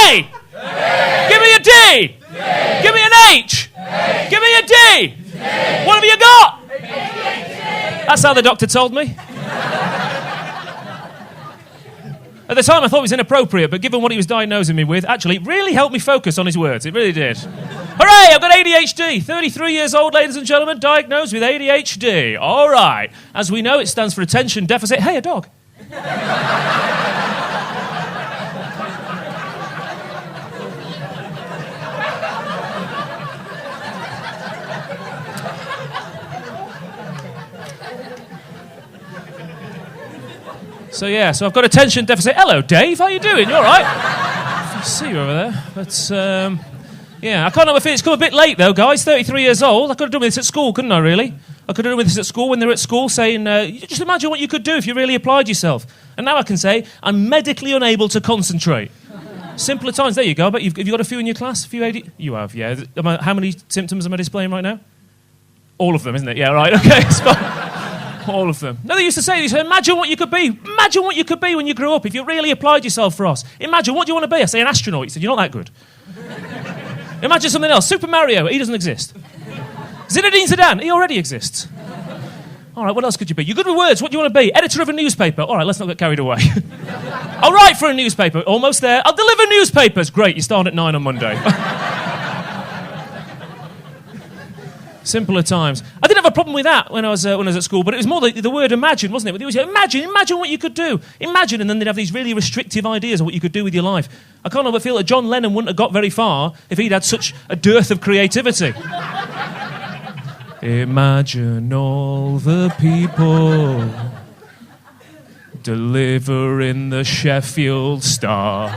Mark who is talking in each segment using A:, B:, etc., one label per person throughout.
A: A! Give me a D! Give me an H! Give me a D! What have you got? That's how the doctor told me. At the time, I thought it was inappropriate, but given what he was diagnosing me with, actually, it really helped me focus on his words. It really did. Hooray, I've got ADHD. 33 years old, ladies and gentlemen, diagnosed with ADHD. All right. As we know, it stands for attention deficit. Hey, a dog. So I've got attention deficit. Hello, Dave. How you doing? You all right? I see you over there. But, I can't know if it's come a bit late, though, guys. 33 years old. I could have done this at school, couldn't I, really? I could have done this at school when they were at school saying, just imagine what you could do if you really applied yourself. And now I can say, I'm medically unable to concentrate. Simpler times. There you go. But have you got a few in your class? A few AD? You have, yeah. How many symptoms am I displaying right now? All of them, isn't it? Yeah, right. Okay, it's fine. All of them. No, they used to say, imagine what you could be. Imagine what you could be when you grew up if you really applied yourself for us. Imagine, what do you want to be? I say, an astronaut. He said, you're not that good. Imagine something else. Super Mario. He doesn't exist. Zinedine Zidane. He already exists. All right, what else could you be? You're good with words. What do you want to be? Editor of a newspaper. All right, let's not get carried away. I'll write for a newspaper. Almost there. I'll deliver newspapers. Great, you start at 9 on Monday. Simpler times. I didn't have a problem with that when I was at school, but it was more the word imagine, wasn't it? They always say, imagine what you could do. Imagine, and then they'd have these really restrictive ideas of what you could do with your life. I can't help but feel that John Lennon wouldn't have got very far if he'd had such a dearth of creativity. Imagine all the people delivering the Sheffield Star.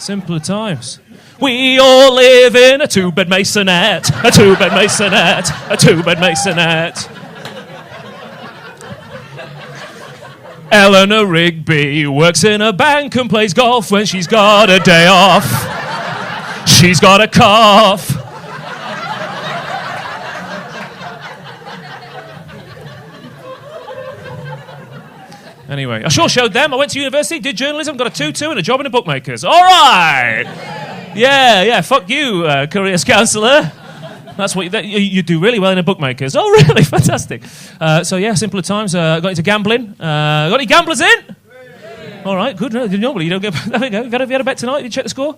A: Simpler times. We all live in a two-bed masonette, a two-bed masonette, a two-bed masonette. Eleanor Rigby works in a bank and plays golf when she's got a day off. She's got a cough. Anyway, I sure showed them. I went to university, did journalism, got a 2-2 and a job in a bookmaker's. All right! Yeah, fuck you, careers counsellor. That's what you do really well in a bookmaker's. Oh, really? Fantastic. Simpler times. Got into gambling. Got any gamblers in? All right, good. Normally you don't get... There we go. Have you had a bet tonight? Did you check the score?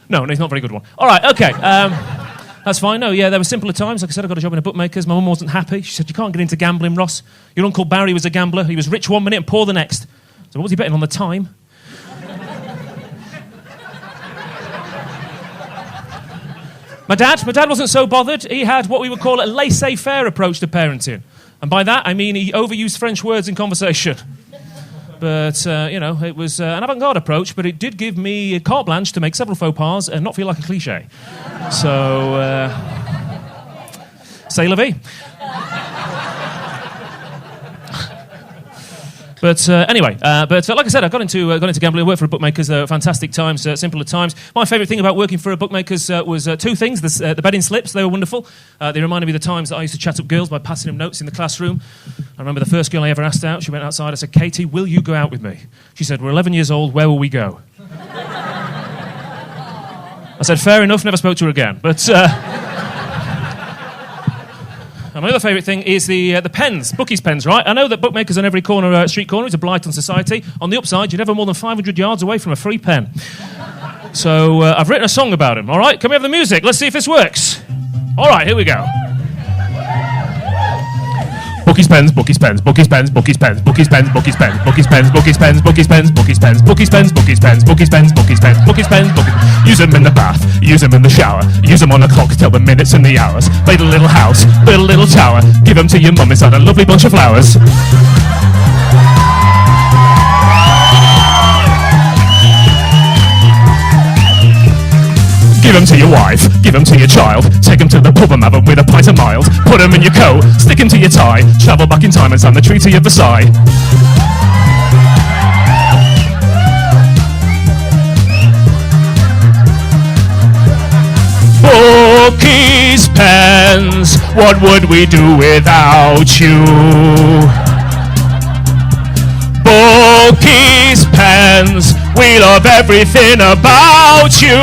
A: No, it's not a very good one. All right, okay. That's fine. No, yeah, there were simpler times. Like I said, I got a job in a bookmaker's. My mum wasn't happy. She said, you can't get into gambling, Ross. Your Uncle Barry was a gambler. He was rich one minute and poor the next. So what was he betting on, the time? My dad wasn't so bothered. He had what we would call a laissez-faire approach to parenting. And by that, I mean he overused French words in conversation. But, it was an avant-garde approach, but it did give me carte blanche to make several faux pas and not feel like a cliché. So, c'est la vie. But like I said, I got into gambling. I worked for a bookmaker's. Fantastic times, simpler times. My favourite thing about working for a bookmaker's was two things. The betting slips, they were wonderful. They reminded me of the times that I used to chat up girls by passing them notes in the classroom. I remember the first girl I ever asked out. She went outside. I said, Katie, will you go out with me? She said, we're 11 years old. Where will we go? I said, fair enough. Never spoke to her again. But... And my other favourite thing is the pens, bookies pens, right? I know that bookmakers on every corner, street corner, is a blight on society. On the upside, you're never more than 500 yards away from a free pen. So I've written a song about him, all right? Can we have the music? Let's see if this works. All right, here we go. Bookies pens, bookies pens, bookies pens, bookies pens, bookies pens, bookies pens, bookies pens, bookies pens, bookies pens, bookies pens, bookies pens, bookies pens, bookies pens, bookies pens, bookies pens, bookies. Use them in the bath, use them in the shower, use them on a clock, tell the minutes and the hours. Build a little house, build a little tower, give them to your mum inside a lovely bunch of flowers. Give them to your wife, give them to your child. Take them to the pub and have them with a pint of mild. Put them in your coat, stick them to your tie. Travel back in time and sign the Treaty of Versailles. Bookies, pens, what would we do without you? Bookies, pens, We love everything about you.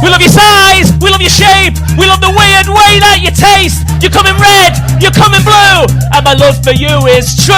A: We love your size, we love your shape, we love the weird way that you taste. You're coming red, you're coming blue, and my love for you is true.